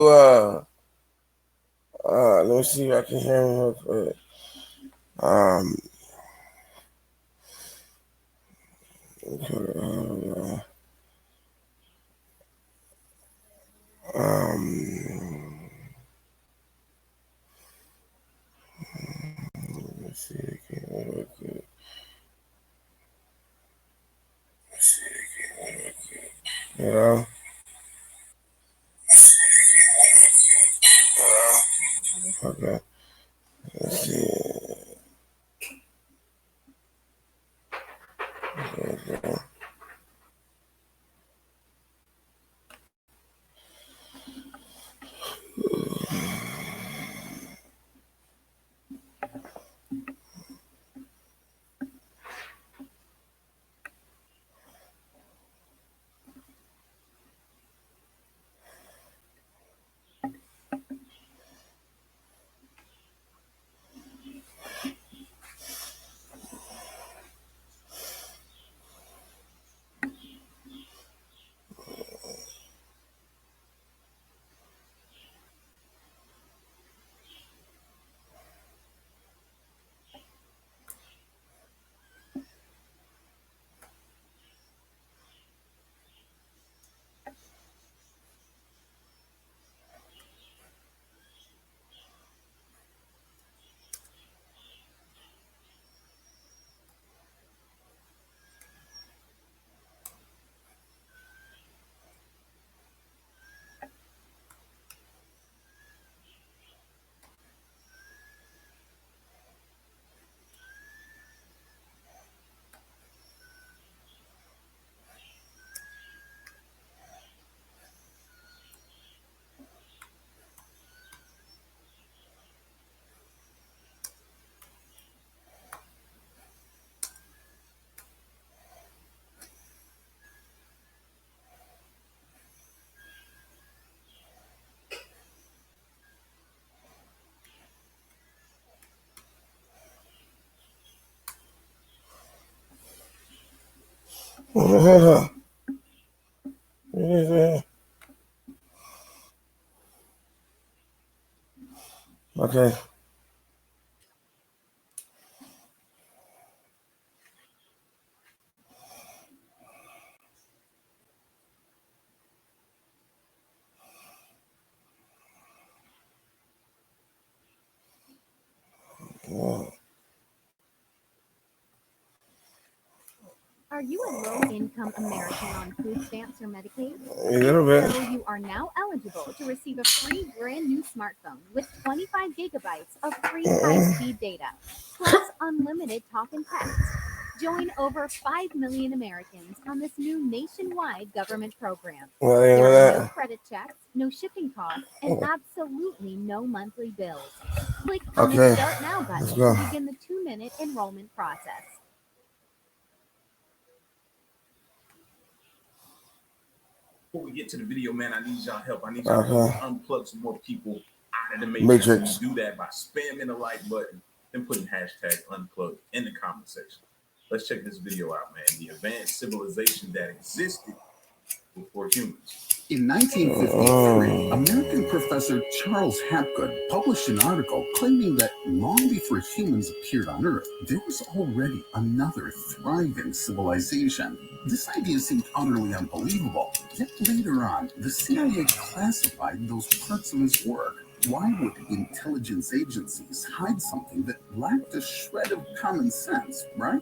Let me see if I can hear him real quick. Let me see again real quick. You know? Okay. Let's see. Okay. Okay. Are you a low-income American on food stamps or Medicaid? A If little bit. so, you are now eligible to receive a free brand new smartphone with 25 gigabytes of free high-speed data, plus unlimited talk and text. Join over 5 million Americans on this new nationwide government program. Well, you There know are no that. credit checks, no shipping costs, and absolutely no monthly bills. Click on the Okay. Start Now Let's button go. to begin the 2-minute enrollment process. Before we get to the video, man, I need y'all help. I need y'all Okay. to unplug some more people out of the matrix. Matrix. And you do that by spamming the like button and putting hashtag unplugged in the comment section. Let's check this video out, man. The advanced civilization that existed before humans. In 1953, American professor Charles Hapgood published an article claiming that long before humans appeared on Earth, there was already another thriving civilization. This idea seemed utterly unbelievable, yet later on, the CIA classified those parts of his work. Why would intelligence agencies hide something that lacked a shred of common sense, right?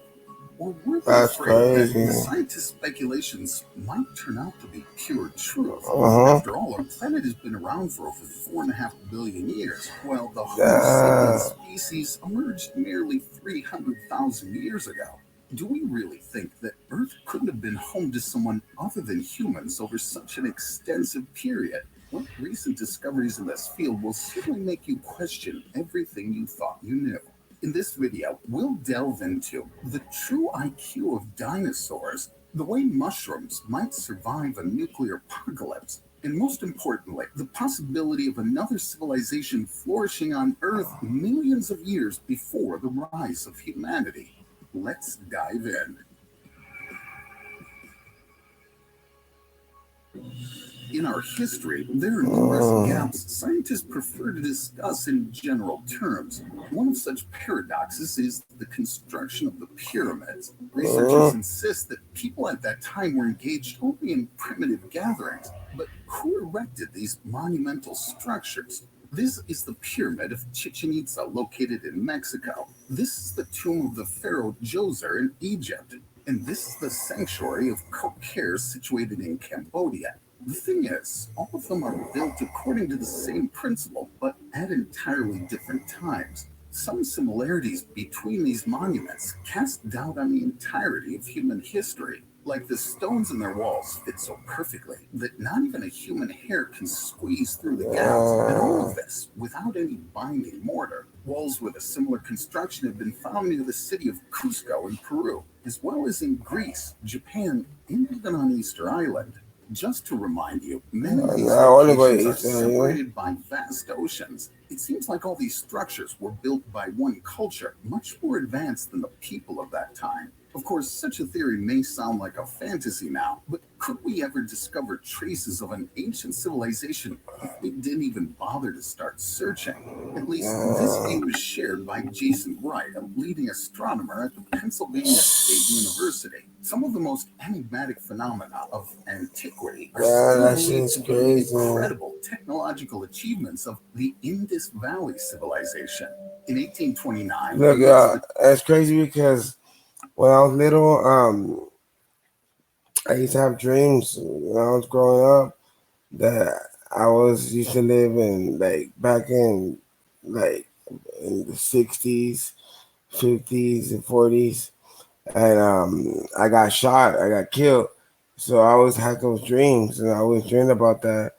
Or were they That's afraid that crazy. the scientists' speculations might turn out to be pure truth? After all, our planet has been around for over 4.5 billion years, while the Homo sapiens species emerged nearly 300,000 years ago. Do we really think that Earth couldn't have been home to someone other than humans over such an extensive period? Well, recent discoveries in this field will certainly make you question everything you thought you knew. In this video, we'll delve into the true IQ of dinosaurs, the way mushrooms might survive a nuclear apocalypse, and most importantly, the possibility of another civilization flourishing on Earth millions of years before the rise of humanity. Let's dive in. In our history, there are numerous gaps scientists prefer to discuss in general terms. One of such paradoxes is the construction of the pyramids. Researchers insist that people at that time were engaged only in primitive gatherings, but who erected these monumental structures? This is the Pyramid of Chichen Itza, located in Mexico. This is the tomb of the pharaoh Djoser in Egypt. And this is the sanctuary of Kokher, situated in Cambodia. The thing is, all of them are built according to the same principle, but at entirely different times. Some similarities between these monuments cast doubt on the entirety of human history. Like the stones in their walls fit so perfectly that not even a human hair can squeeze through the gaps, and all of this without any binding mortar. Walls with a similar construction have been found near the city of Cusco in Peru, as well as in Greece, Japan, and even on Easter Island. Just to remind you, many of these locations are separated by vast oceans. It seems like all these structures were built by one culture, much more advanced than the people of that time. Of course, such a theory may sound like a fantasy now, but could we ever discover traces of an ancient civilization if we didn't even bother to start searching? At least this view is shared by Jason Wright, a leading astronomer at the Pennsylvania State University. Some of the most enigmatic phenomena of antiquity are still believed to be the incredible technological achievements of the Indus Valley civilization. In 1829, look, that's crazy because when I was little, I used to have dreams when I was growing up that I was used to live in back in in the 60s, 50s, and 40s, and I got shot, I got killed. So I always had those dreams, and I always dreamed about that,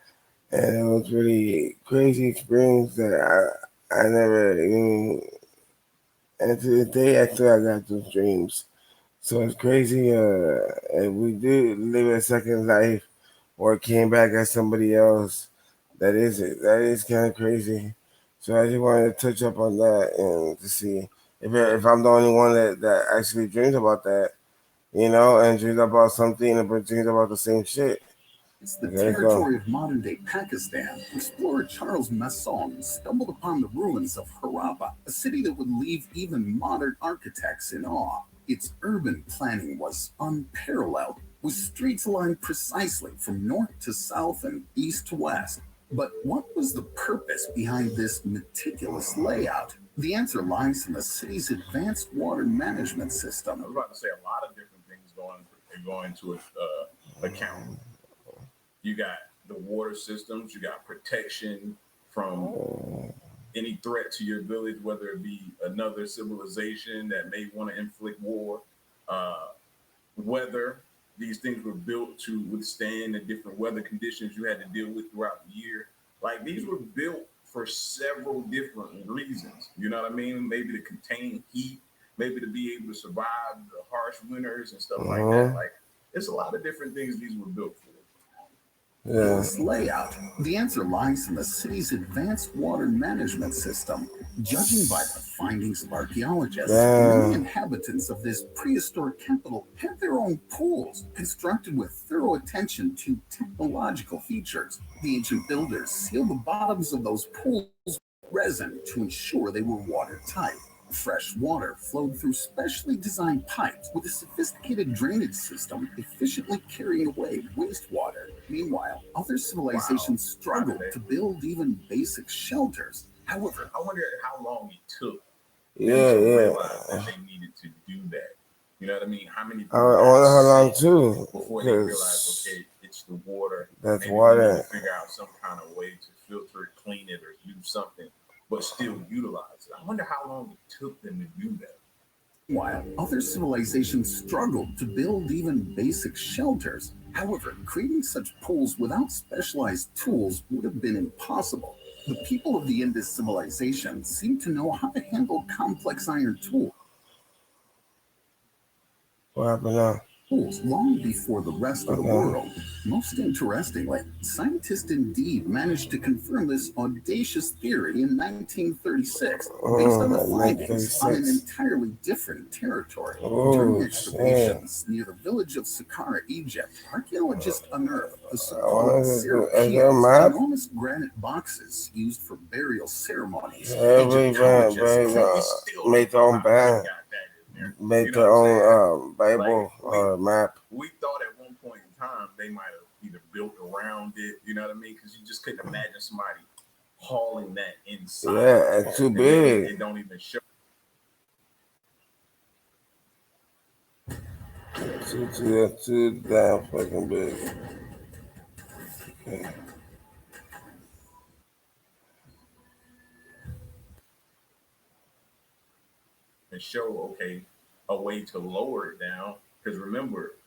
and it was really crazy experience that I never even. And to this day, I still got those dreams. So it's crazy. And we do live a second life or came back as somebody else. That is it. That is kind of crazy. So I just wanted to touch up on that and to see if I'm the only one that actually dreams about that, and dreams about something but dreams about the same shit. It's the territory of modern-day Pakistan. Explorer Charles Masson stumbled upon the ruins of Harappa, a city that would leave even modern architects in awe. Its urban planning was unparalleled, with streets lined precisely from north to south and east to west. But what was the purpose behind this meticulous layout? The answer lies in the city's advanced water management system. I was about to say a lot of different things go into account. You got the water systems, you got protection from any threat to your village, whether it be another civilization that may want to inflict war. Weather, these things were built to withstand the different weather conditions you had to deal with throughout the year. Like these were built for several different reasons. You know what I mean? Maybe to contain heat, maybe to be able to survive the harsh winters and stuff like that. Like it's a lot of different things these were built for. This layout, the answer lies in the city's advanced water management system. Judging by the findings of archaeologists, many inhabitants of this prehistoric capital had their own pools, constructed with thorough attention to technological features. The ancient builders sealed the bottoms of those pools with resin to ensure they were watertight. Fresh water flowed through specially designed pipes with a sophisticated drainage system efficiently carrying away wastewater. Meanwhile, other civilizations struggled to build even basic shelters. However, I wonder how long it took them to realize that they needed to do that. You know what I mean? How many people I wonder how long too before they realized, okay, it's the water. That's maybe water. we need to figure out some kind of way to filter it, clean it, or use something, but still utilize it. I wonder how long it took them to do that. While other civilizations struggled to build even basic shelters, however, creating such pools without specialized tools would have been impossible. The people of the Indus civilization seemed to know how to handle complex iron tools. What happened now? long before the rest of the world. Most interestingly, scientists indeed managed to confirm this audacious theory in 1936 based on the findings on an entirely different territory. During excavations near the village of Saqqara, Egypt, archaeologists unearthed the so-called serapeums, enormous granite boxes used for burial ceremonies. Egyptologists make their own band. Make their own Bible or map. We thought at one point in time they might have either built around it, you know what I mean? Because you just couldn't imagine somebody hauling that inside. Yeah, it's too big. It don't even show. Too damn fucking big. Okay. And show, okay, a way to lower it down. Because remember,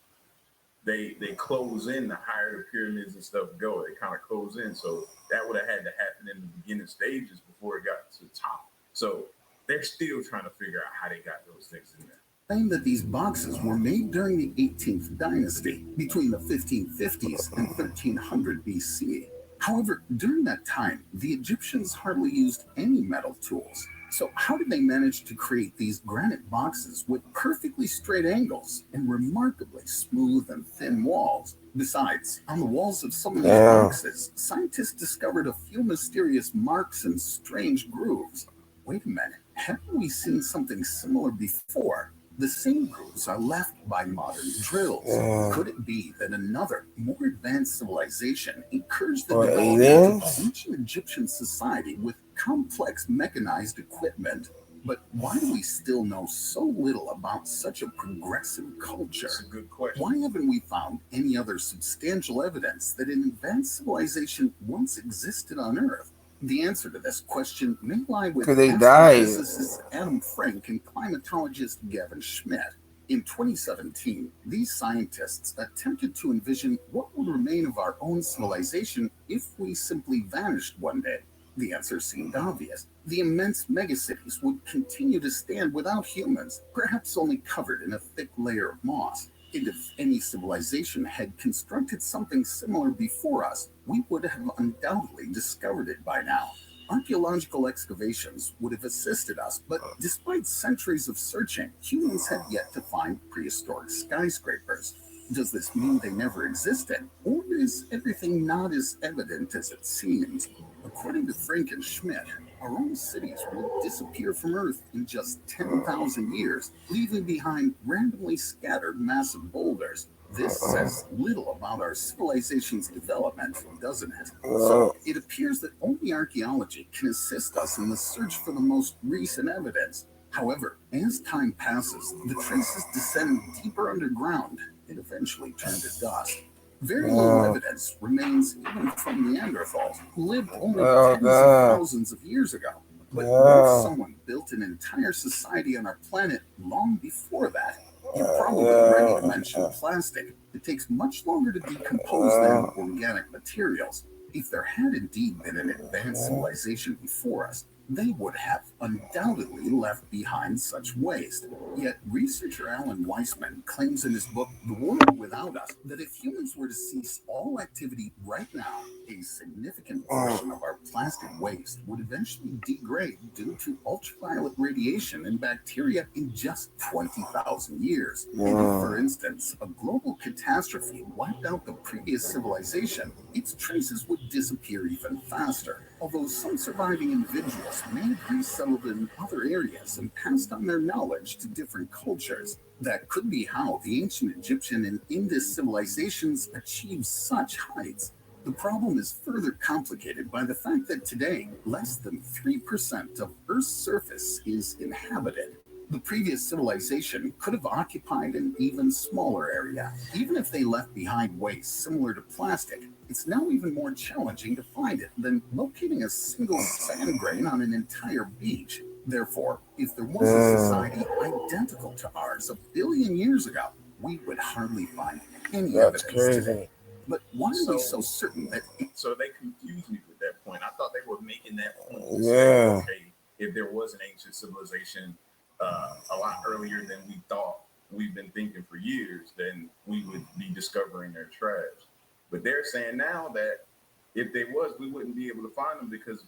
they close in the higher the pyramids and stuff go. They kind of close in. So that would have had to happen in the beginning stages before it got to the top. So they're still trying to figure out how they got those things in there. Claim that these boxes were made during the 18th dynasty, between the 1550s and 1300 BC. However, during that time, the Egyptians hardly used any metal tools. So how did they manage to create these granite boxes with perfectly straight angles and remarkably smooth and thin walls? Besides, on the walls of some of these boxes, scientists discovered a few mysterious marks and strange grooves. Wait a minute, haven't we seen something similar before? The same grooves are left by modern drills. Could it be that another, more advanced civilization encouraged the development of ancient Egyptian society with complex mechanized equipment? But why do we still know so little about such a progressive culture? That's a good question. Why haven't we found any other substantial evidence that an advanced civilization once existed on Earth? The answer to this question may lie with astrophysicist Adam Frank and climatologist Gavin Schmidt. In 2017, these scientists attempted to envision what would remain of our own civilization if we simply vanished one day. The answer seemed obvious. The immense megacities would continue to stand without humans, perhaps only covered in a thick layer of moss. And if any civilization had constructed something similar before us, we would have undoubtedly discovered it by now. Archaeological excavations would have assisted us, but despite centuries of searching, humans had yet to find prehistoric skyscrapers. Does this mean they never existed, or is everything not as evident as it seems? According to Frank and Schmidt, our own cities will disappear from Earth in just 10,000 years, leaving behind randomly scattered massive boulders. This says little about our civilization's development, doesn't it? So it appears that only archaeology can assist us in the search for the most recent evidence. However, as time passes, the traces descend deeper underground and eventually turn to dust. Very little evidence remains even from Neanderthals, who lived only tens of thousands of years ago. But once someone built an entire society on our planet long before that, you're probably ready to mention plastic. It takes much longer to decompose than organic materials. If there had indeed been an advanced civilization before us, they would have undoubtedly left behind such waste. Yet researcher Alan Weissman claims in his book, The World Without Us, that if humans were to cease all activity right now, a significant portion of our plastic waste would eventually degrade due to ultraviolet radiation and bacteria in just 20,000 years. And if, for instance, a global catastrophe wiped out the previous civilization, its traces would disappear even faster. Although some surviving individuals may have resettled in other areas and passed on their knowledge to different cultures. That could be how the ancient Egyptian and Indus civilizations achieved such heights. The problem is further complicated by the fact that today, less than 3% of Earth's surface is inhabited. The previous civilization could have occupied an even smaller area. Even if they left behind waste similar to plastic, it's now even more challenging to find it than locating a single sand grain on an entire beach. Therefore, if there was a society identical to ours a billion years ago, we would hardly find any evidence today. But why are we so certain that... So they confused me with that point. I thought they were making that point. Say, okay, if there was an ancient civilization a lot earlier than we thought, we've been thinking for years, then we would be discovering their trash. But they're saying now that if they was, we wouldn't be able to find them because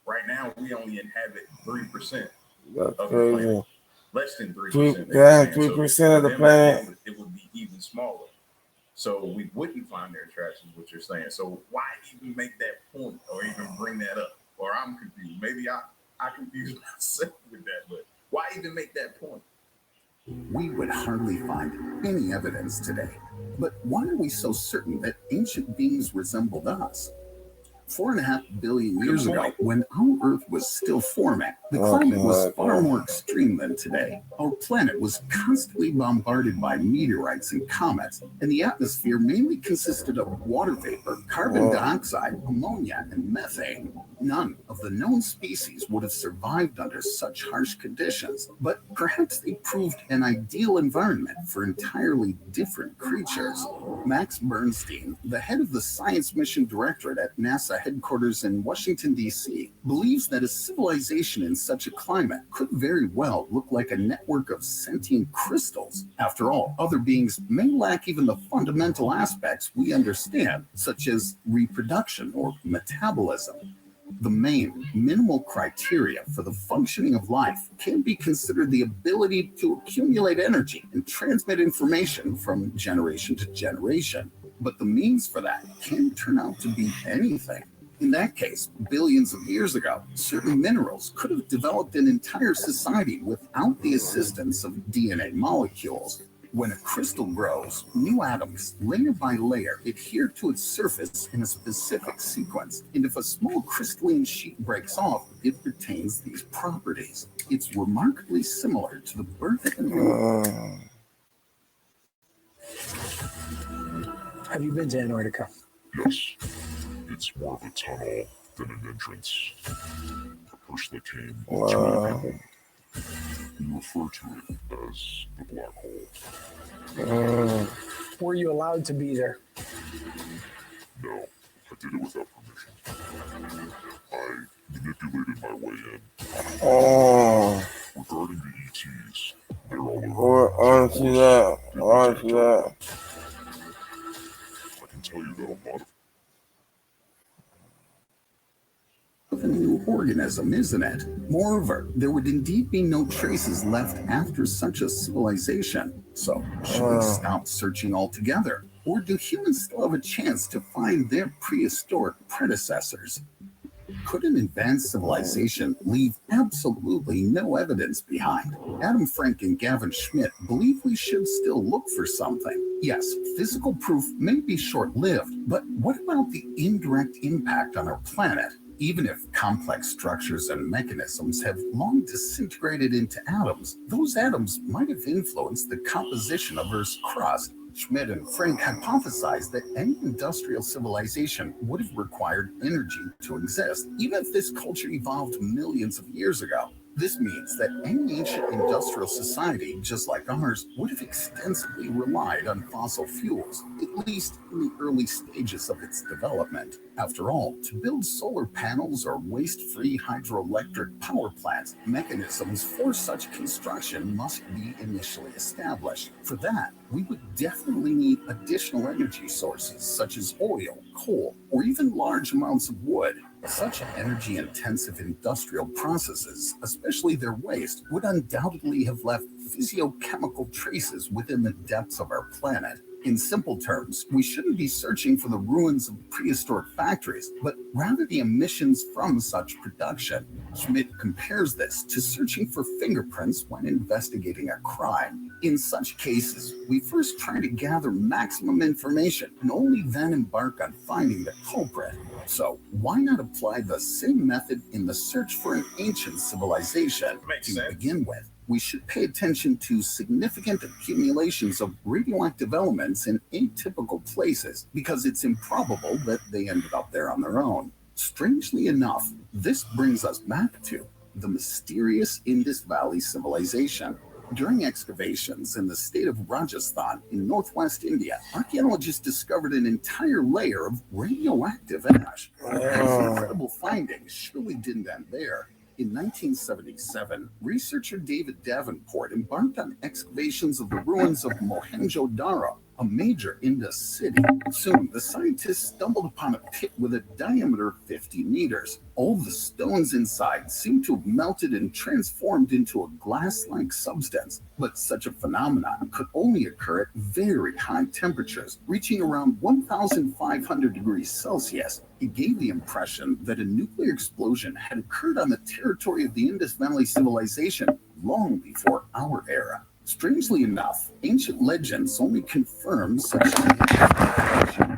right now we only inhabit 3% That's of the crazy. planet. Less than 3%. Yeah, 3% of the planet. It would be even smaller. So we wouldn't find their trash, is what you're saying. So why even make that point or even bring that up? Or I'm confused. Maybe I confused myself with that, but why even make that point? We would hardly find any evidence today. But why are we so certain that ancient beings resembled us? 4.5 billion years ago, when our Earth was still forming, the climate was far more extreme than today. Our planet was constantly bombarded by meteorites and comets, and the atmosphere mainly consisted of water vapor, carbon dioxide, ammonia, and methane. None of the known species would have survived under such harsh conditions, but perhaps they proved an ideal environment for entirely different creatures. Max Bernstein, the head of the Science Mission Directorate at NASA headquarters in Washington, D.C., believes that a civilization in such a climate could very well look like a network of sentient crystals. After all, other beings may lack even the fundamental aspects we understand, such as reproduction or metabolism. The main minimal criteria for the functioning of life can be considered the ability to accumulate energy and transmit information from generation to generation. But the means for that can turn out to be anything. In that case, billions of years ago, certain minerals could have developed an entire society without the assistance of DNA molecules. When a crystal grows, new atoms, layer by layer, adhere to its surface in a specific sequence. And if a small crystalline sheet breaks off, it retains these properties. It's remarkably similar to the birth of a new... Have you been to Antarctica? Yes. It's more of a tunnel than an entrance. I personally came to meet people. We refer to it as the black hole. Were you allowed to be there? No, I did it without permission. I manipulated my way in. Regarding the ETs, they're all over. On to that. I can tell you that a lot of a new organism, isn't it? Moreover, there would indeed be no traces left after such a civilization. So, should we stop searching altogether? Or do humans still have a chance to find their prehistoric predecessors? Could an advanced civilization leave absolutely no evidence behind? Adam Frank and Gavin Schmidt believe we should still look for something. Yes, physical proof may be short-lived, but what about the indirect impact on our planet? Even if complex structures and mechanisms have long disintegrated into atoms, those atoms might have influenced the composition of Earth's crust. Schmidt and Frank hypothesized that any industrial civilization would have required energy to exist, even if this culture evolved millions of years ago. This means that any ancient industrial society, just like ours, would have extensively relied on fossil fuels, at least in the early stages of its development. After all, to build solar panels or waste-free hydroelectric power plants, mechanisms for such construction must be initially established. For that, we would definitely need additional energy sources such as oil, coal, or even large amounts of wood. Such energy-intensive industrial processes, especially their waste, would undoubtedly have left physiochemical traces within the depths of our planet. In simple terms, we shouldn't be searching for the ruins of prehistoric factories, but rather the emissions from such production. Schmidt compares this to searching for fingerprints when investigating a crime. In such cases, we first try to gather maximum information and only then embark on finding the culprit. So, why not apply the same method in the search for an ancient civilization? To begin with, we should pay attention to significant accumulations of radioactive elements in atypical places because it's improbable that they ended up there on their own. Strangely enough, this brings us back to the mysterious Indus Valley civilization. During excavations in the state of Rajasthan in northwest India, archaeologists discovered an entire layer of radioactive ash. These incredible findings surely didn't end there. In 1977, researcher David Davenport embarked on excavations of the ruins of Mohenjo-Daro, a major Indus city. Soon, the scientists stumbled upon a pit with a diameter of 50 meters. All the stones inside seemed to have melted and transformed into a glass-like substance. But such a phenomenon could only occur at very high temperatures, reaching around 1,500 degrees Celsius. It gave the impression that a nuclear explosion had occurred on the territory of the Indus Valley Civilization long before our era. Strangely enough, ancient legends only confirm such information.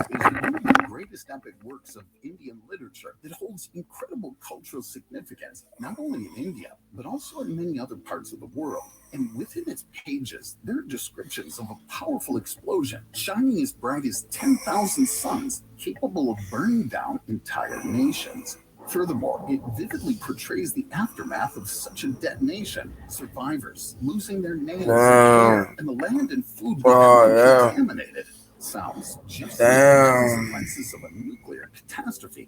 Is one of the greatest epic works of Indian literature that holds incredible cultural significance, not only in India, but also in many other parts of the world. And within its pages, there are descriptions of a powerful explosion, shining as bright as 10,000 suns, capable of burning down entire nations. Furthermore, it vividly portrays the aftermath of such a detonation, survivors losing their names and the land and food becoming contaminated. Sounds just like the consequences of a nuclear catastrophe.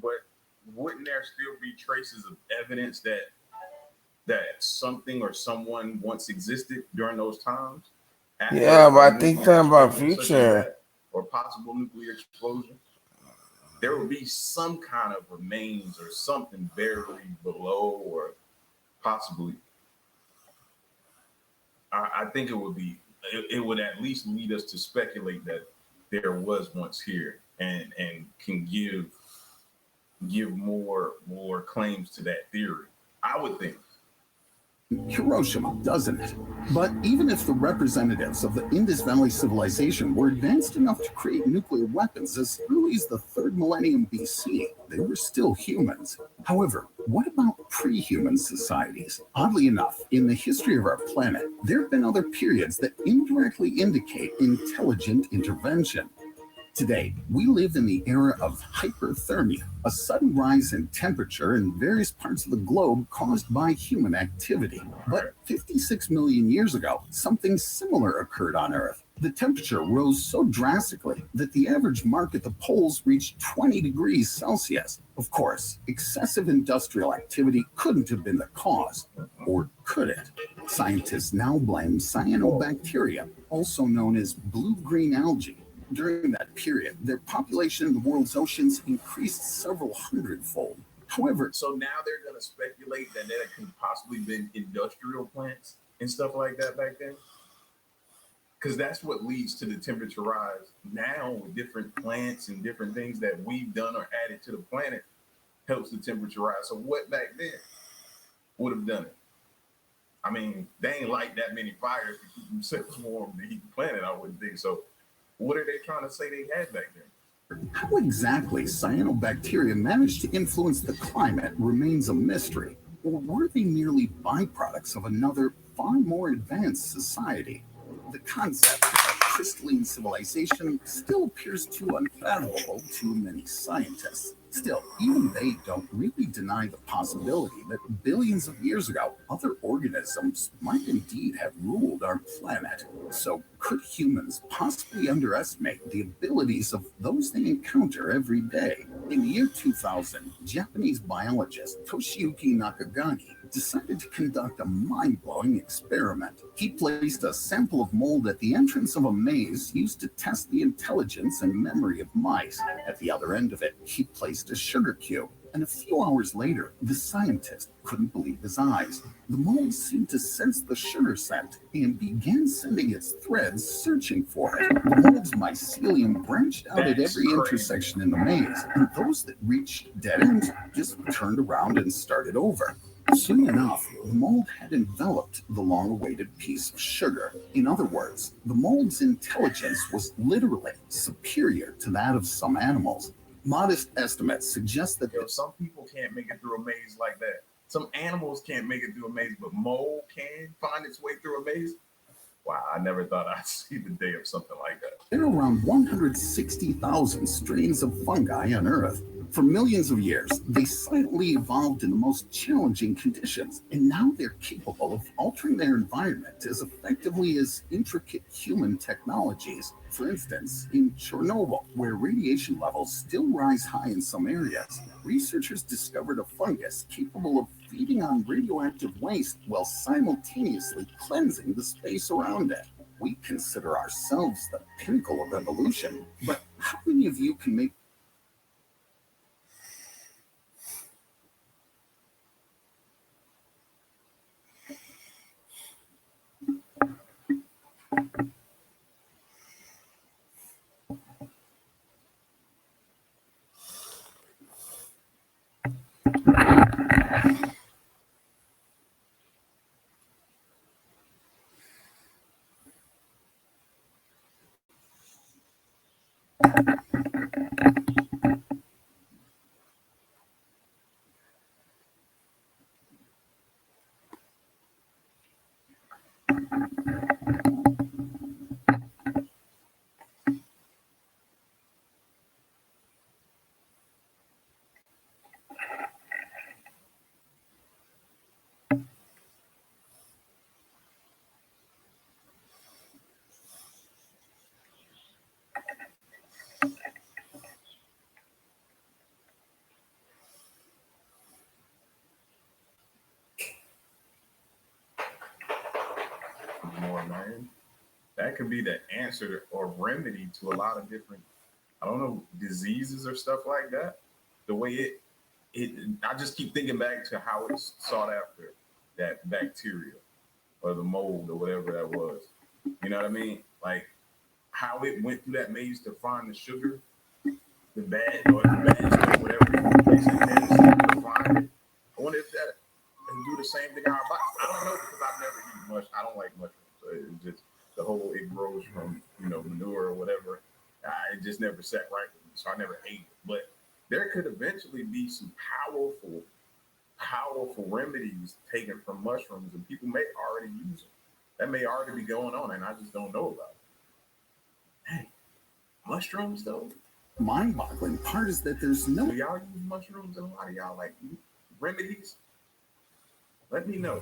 But wouldn't there still be traces of evidence that something or someone once existed during those times? Yeah, but I think that about future or possible nuclear explosion. There would be some kind of remains or something buried below, or possibly. I think it would be. It would at least lead us to speculate that there was once here, and can give more claims to that theory. I would think. Hiroshima, doesn't it? But even if the representatives of the Indus Valley Civilization were advanced enough to create nuclear weapons as early as the 3rd millennium BC, they were still humans. However, what about pre-human societies? Oddly enough, in the history of our planet, there have been other periods that indirectly indicate intelligent intervention. Today, we live in the era of hyperthermia, a sudden rise in temperature in various parts of the globe caused by human activity. But 56 million years ago, something similar occurred on Earth. The temperature rose so drastically that the average mark at the poles reached 20 degrees Celsius. Of course, excessive industrial activity couldn't have been the cause, or could it? Scientists now blame cyanobacteria, also known as blue-green algae. During that period, their population in the world's oceans increased several hundredfold. However, so now they're going to speculate that there could possibly been industrial plants and stuff like that back then, because that's what leads to the temperature rise now, with different plants and different things that we've done or added to the planet helps the temperature rise. So what back then would have done it? I mean, they ain't light that many fires to keep themselves warm to heat the planet, I wouldn't think so. What are they trying to say they had back then? How exactly cyanobacteria managed to influence the climate remains a mystery. Or were they merely byproducts of another, far more advanced society? The concept of a crystalline civilization still appears too unfathomable to many scientists. Still, even they don't really deny the possibility that billions of years ago, other organisms might indeed have ruled our planet. So, could humans possibly underestimate the abilities of those they encounter every day? In the year 2000, Japanese biologist Toshiyuki Nakagami decided to conduct a mind-blowing experiment. He placed a sample of mold at the entrance of a maze used to test the intelligence and memory of mice. At the other end of it, he placed a sugar cube. And a few hours later, the scientist couldn't believe his eyes. The mold seemed to sense the sugar scent and began sending its threads searching for it. The mold's mycelium branched out at every intersection in the maze, and those that reached dead ends just turned around and started over. Soon enough, the mold had enveloped the long-awaited piece of sugar. In other words, the mold's intelligence was literally superior to that of some animals. Modest estimates suggest that some people can't make it through a maze like that. Some animals can't make it through a maze, but mold can find its way through a maze. Wow, I never thought I'd see the day of something like that. There are around 160,000 strains of fungi on Earth. For millions of years, they silently evolved in the most challenging conditions, and now they're capable of altering their environment as effectively as intricate human technologies. For instance, in Chernobyl, where radiation levels still rise high in some areas, researchers discovered a fungus capable of feeding on radioactive waste while simultaneously cleansing the space around it. We consider ourselves the pinnacle of evolution, but how many of you can make More, man. That could be the answer or remedy to a lot of different, I don't know, diseases or stuff like that. The way it I just keep thinking back to how it's sought after, that bacteria or the mold or whatever that was. You know what I mean? Like how it went through that maze to find the sugar, the bad or the bad stuff, whatever you place in there to find it. I wonder if that and do the same thing in our body. I don't know because I've never eaten much. I don't like mushrooms. So it's just the whole it grows from manure or whatever. It just never sat right with me, so I never ate it. But there could eventually be some powerful remedies taken from mushrooms, and people may already use them. That may already be going on, and I just don't know about it. Hey, mushrooms though. mind-boggling part is that there's no Do y'all use mushrooms, and a lot of y'all like remedies? Let me know.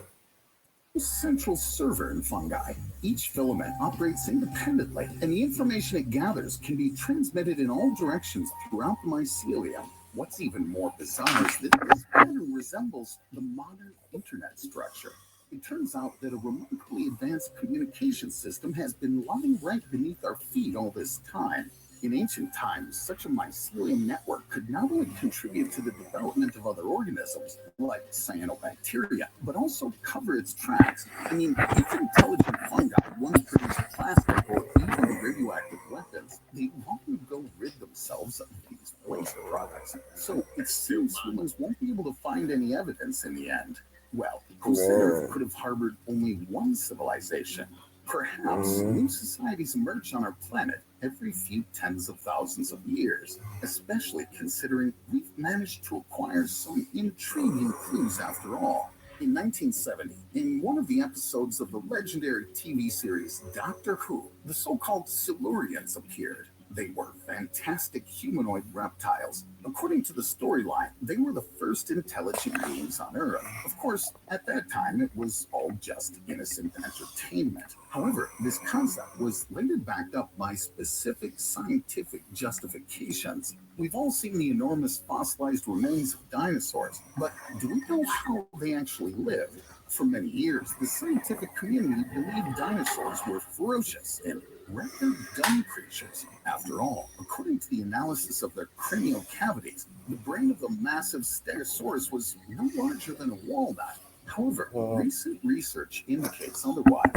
central server in fungi. Each filament operates independently, and the information it gathers can be transmitted in all directions throughout the mycelium. What's even more bizarre is that this pattern resembles the modern internet structure. It turns out that a remarkably advanced communication system has been lying right beneath our feet all this time. In ancient times, such a mycelium network could not only contribute to the development of other organisms, like cyanobacteria, but also cover its tracks. I mean, if intelligent fungi once produced plastic or even radioactive weapons, they long ago rid themselves of these waste products. So it seems humans won't be able to find any evidence in the end. Well, who said Earth could have harbored only one civilization? Perhaps new societies emerge on our planet every few tens of thousands of years, especially considering we've managed to acquire some intriguing clues after all. In 1970, in one of the episodes of the legendary TV series Doctor Who, the so-called Silurians appeared. They were fantastic humanoid reptiles. According to the storyline, they were the first intelligent beings on Earth. Of course, at that time, it was all just innocent entertainment. However, this concept was later backed up by specific scientific justifications. We've all seen the enormous fossilized remains of dinosaurs, but do we know how they actually lived? For many years, the scientific community believed dinosaurs were ferocious and rather dumb creatures. After all, according to the analysis of their cranial cavities, the brain of the massive Stegosaurus was no larger than a walnut. However, recent research indicates otherwise.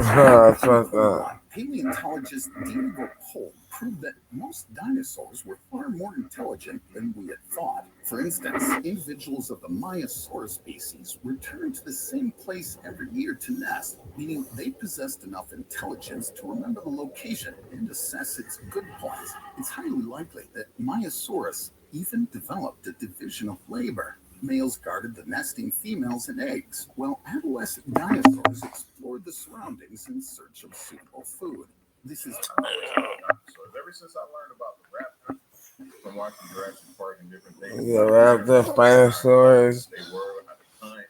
Paleontologist Diego Cole proved that most dinosaurs were far more intelligent than we had thought. For instance, individuals of the Maiasaurus species returned to the same place every year to nest, meaning they possessed enough intelligence to remember the location and assess its good points. It's highly likely that Maiasaurus even developed a division of labor. Males guarded the nesting females and eggs, while adolescent dinosaurs explored the surroundings in search of suitable food. This is dinosaurs. Ever since I learned about the raptor from watching Jurassic Park and different things, the raptor, Spinosaurus, they were at the time.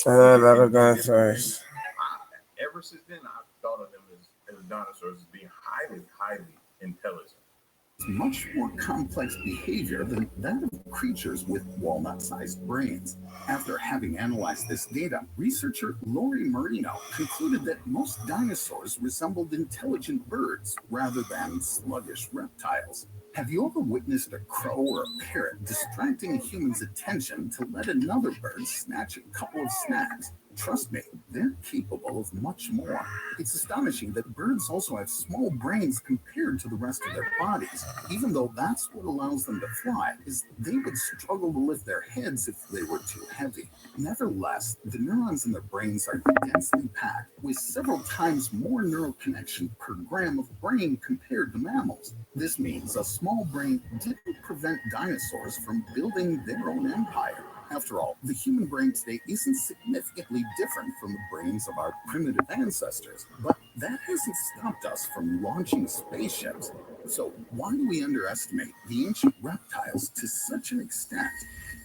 a lot of dinosaurs. Ever since then, I've thought of them as dinosaurs as being highly intelligent. much more complex behavior than that of creatures with walnut-sized brains. After having analyzed this data, researcher Lori Marino concluded that most dinosaurs resembled intelligent birds rather than sluggish reptiles. Have you ever witnessed a crow or a parrot distracting a human's attention to let another bird snatch a couple of snacks? Trust me, they're capable of much more. It's astonishing that birds also have small brains compared to the rest of their bodies, even though that's what allows them to fly, is they would struggle to lift their heads if they were too heavy. Nevertheless, the neurons in their brains are densely packed, with several times more neural connection per gram of brain compared to mammals. This means a small brain didn't prevent dinosaurs from building their own empire. After all, the human brain today isn't significantly different from the brains of our primitive ancestors, but that hasn't stopped us from launching spaceships. So why do we underestimate the ancient reptiles to such an extent?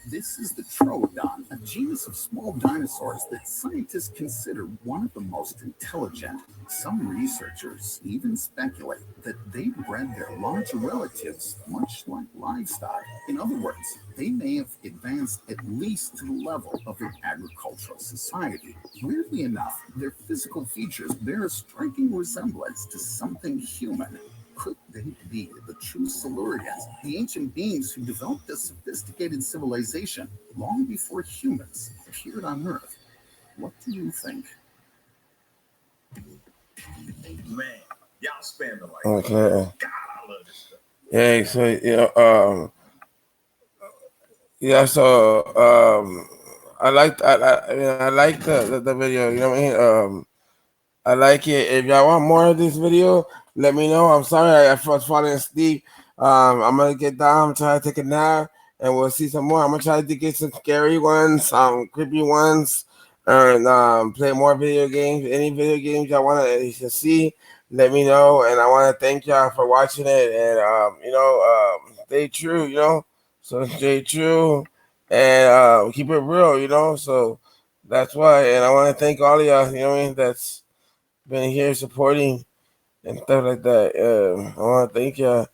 This is the Troodon, a genus of small dinosaurs that scientists consider one of the most intelligent. Some researchers even speculate that they bred their larger relatives much like livestock. In other words, they may have advanced at least to the level of an agricultural society. Weirdly enough, their physical features bear a striking resemblance to something human. Could they be the true Silurians, the ancient beings who developed a sophisticated civilization long before humans appeared on Earth? What do you think? Man, y'all spam the like. Okay. God, I love this stuff. Yeah. So yeah. So I like the video. You know what I mean? I like it. If y'all want more of this video, let me know. I'm sorry I was falling asleep. I'm gonna get down, try to take a nap, and we'll see some more. I'm gonna try to get some scary ones, some creepy ones, and play more video games. Any video games y'all want to see, let me know. And I want to thank y'all for watching it. And stay true. So stay true and keep it real. So that's why. And I want to thank all of y'all. You know what I mean? That's been here supporting and stuff like that. I want to thank y'all,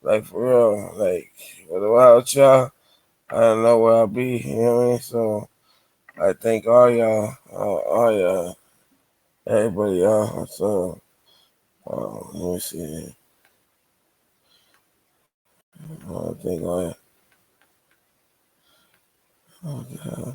like for real. Like without y'all, I don't know where I'll be. You know what I mean? So I thank all y'all, all y'all, everybody, y'all. So let me see. I want to thank all y'all. Oh, God.